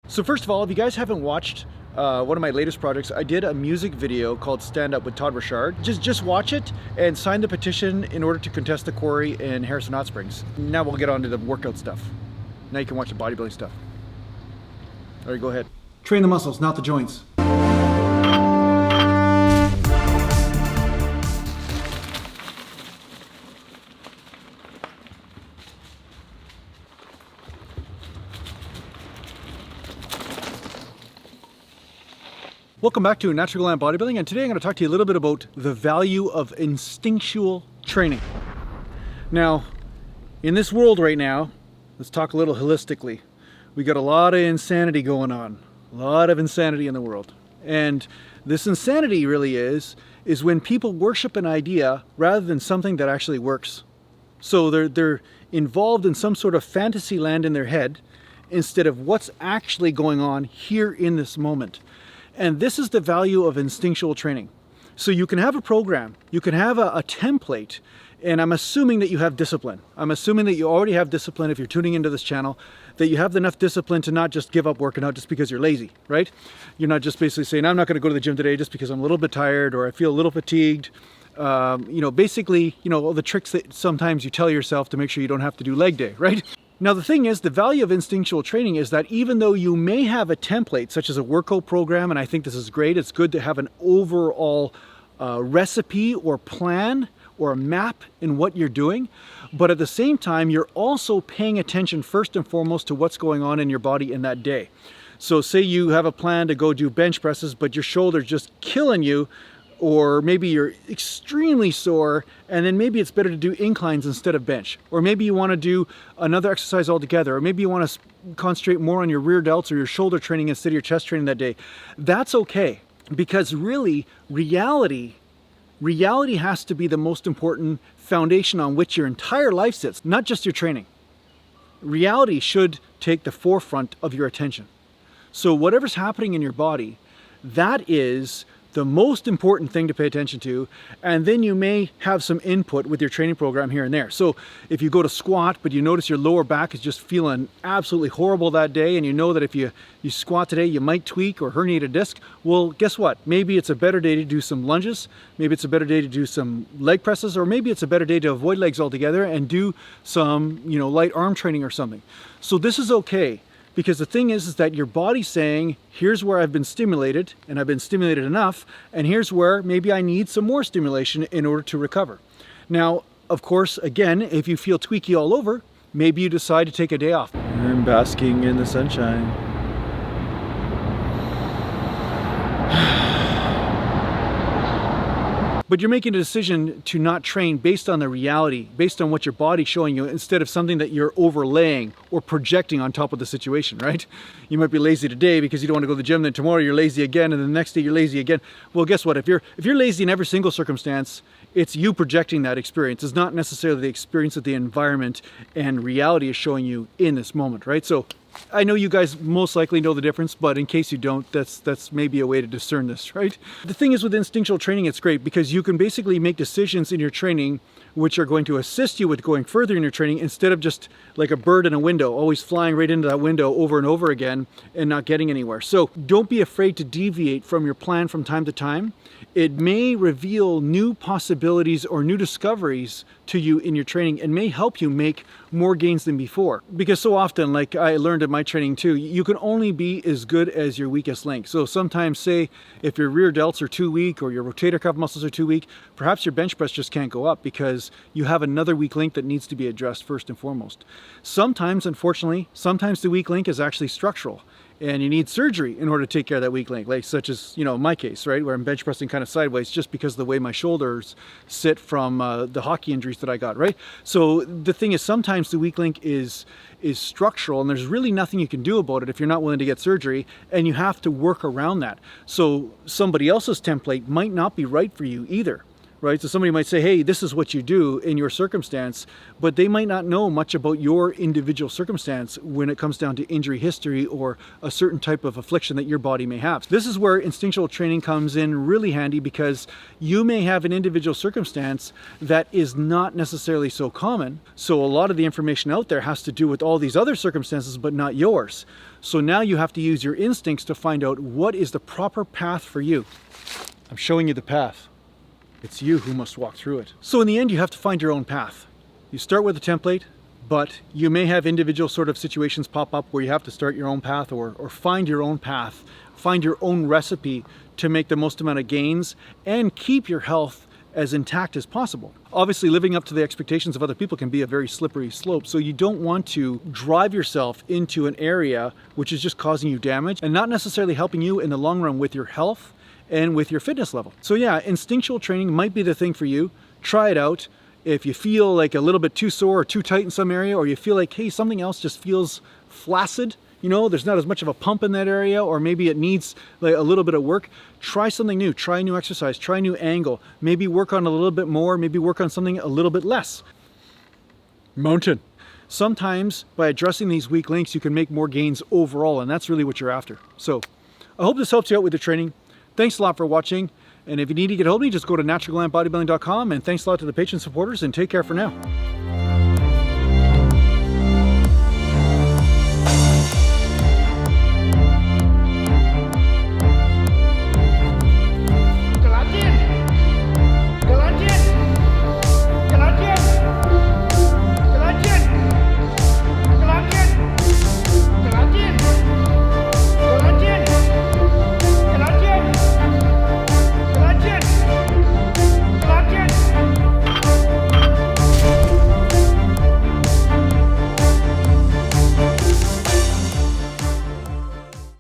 So first of all, if you guys haven't watched one of my latest projects, I did a music video called Stand Up with Todd Richard. Just watch it and sign the petition in order to contest the quarry in Harrison Hot Springs. Now we'll get on to the workout stuff. Now you can watch the bodybuilding stuff. All right, go ahead. Train the muscles, not the joints. Welcome back to Natural Gallant Bodybuilding, and today I'm going to talk to you a little bit about the value of instinctual training. Now, in this world right now, let's talk a little holistically. We got a lot of insanity going on, a lot of insanity in the world. And this insanity really is when people worship an idea rather than something that actually works. So they're involved in some sort of fantasy land in their head instead of what's actually going on here in this moment. And this is the value of instinctual training. So you can have a program, you can have a template, and I'm assuming that you have discipline. I'm assuming that you already have discipline if you're tuning into this channel, that you have enough discipline to not just give up working out just because you're lazy, right? You're not just basically saying, I'm not gonna go to the gym today just because I'm a little bit tired or I feel a little fatigued. Basically, all the tricks that sometimes you tell yourself to make sure you don't have to do leg day, right? Now the thing is, the value of instinctual training is that even though you may have a template such as a workout program, and I think this is great, it's good to have an overall recipe or plan or a map in what you're doing, but at the same time you're also paying attention first and foremost to what's going on in your body in that day. So say you have a plan to go do bench presses, but your shoulder's just killing you, or maybe you're extremely sore, and then maybe it's better to do inclines instead of bench. Or maybe you want to do another exercise altogether, or maybe you want to concentrate more on your rear delts or your shoulder training instead of your chest training that day. That's okay, because really, reality has to be the most important foundation on which your entire life sits, not just your training. Reality should take the forefront of your attention. So whatever's happening in your body, that is the most important thing to pay attention to, and then you may have some input with your training program here and there. So if you go to squat, but you notice your lower back is just feeling absolutely horrible that day, and you know that if you squat today, you might tweak or herniate a disc, well, guess what? Maybe it's a better day to do some lunges, maybe it's a better day to do some leg presses, or maybe it's a better day to avoid legs altogether and do some, light arm training or something. So this is okay. Because the thing is that your body's saying, here's where I've been stimulated, and I've been stimulated enough, and here's where maybe I need some more stimulation in order to recover. Now, of course, again, if you feel tweaky all over, maybe you decide to take a day off. I'm basking in the sunshine. But you're making a decision to not train based on the reality, based on what your body's showing you, instead of something that you're overlaying or projecting on top of the situation, right? You might be lazy today because you don't want to go to the gym, then tomorrow you're lazy again, and the next day you're lazy again. Well, guess what? If you're lazy in every single circumstance, it's you projecting that experience. It's not necessarily the experience that the environment and reality is showing you in this moment, right? So I know you guys most likely know the difference, but in case you don't, that's maybe a way to discern this, right? The thing is, with instinctual training, it's great because you can basically make decisions in your training which are going to assist you with going further in your training instead of just like a bird in a window, always flying right into that window over and over again and not getting anywhere. So don't be afraid to deviate from your plan from time to time. It may reveal new possibilities or new discoveries to you in your training and may help you make more gains than before. Because so often, like I learned in my training too, you can only be as good as your weakest link. So sometimes, say if your rear delts are too weak or your rotator cuff muscles are too weak, perhaps your bench press just can't go up because you have another weak link that needs to be addressed first and foremost. Sometimes, unfortunately, the weak link is actually structural, and you need surgery in order to take care of that weak link, like such as, my case, right, where I'm bench pressing kind of sideways just because of the way my shoulders sit from the hockey injuries that I got, right? So the thing is, sometimes the weak link is structural, and there's really nothing you can do about it if you're not willing to get surgery, and you have to work around that. So somebody else's template might not be right for you either, right? So somebody might say, hey, this is what you do in your circumstance, but they might not know much about your individual circumstance when it comes down to injury history or a certain type of affliction that your body may have. This is where instinctual training comes in really handy, because you may have an individual circumstance that is not necessarily so common. So a lot of the information out there has to do with all these other circumstances, but not yours. So now you have to use your instincts to find out what is the proper path for you. I'm showing you the path. It's you who must walk through it. So in the end, you have to find your own path. You start with a template, but you may have individual sort of situations pop up where you have to start your own path, or find your own path, find your own recipe to make the most amount of gains and keep your health as intact as possible. Obviously, living up to the expectations of other people can be a very slippery slope, so you don't want to drive yourself into an area which is just causing you damage and not necessarily helping you in the long run with your health and with your fitness level. So yeah, instinctual training might be the thing for you. Try it out. If you feel like a little bit too sore or too tight in some area, or you feel like, hey, something else just feels flaccid, you know, there's not as much of a pump in that area, or maybe it needs like a little bit of work, try something new, try a new exercise, try a new angle, maybe work on a little bit more, maybe work on something a little bit less. Mountain. Sometimes by addressing these weak links, you can make more gains overall, and that's really what you're after. So I hope this helps you out with your training. Thanks a lot for watching. And if you need to get a hold of me, just go to naturalgallantbodybuilding.com, and thanks a lot to the patron supporters, and take care for now.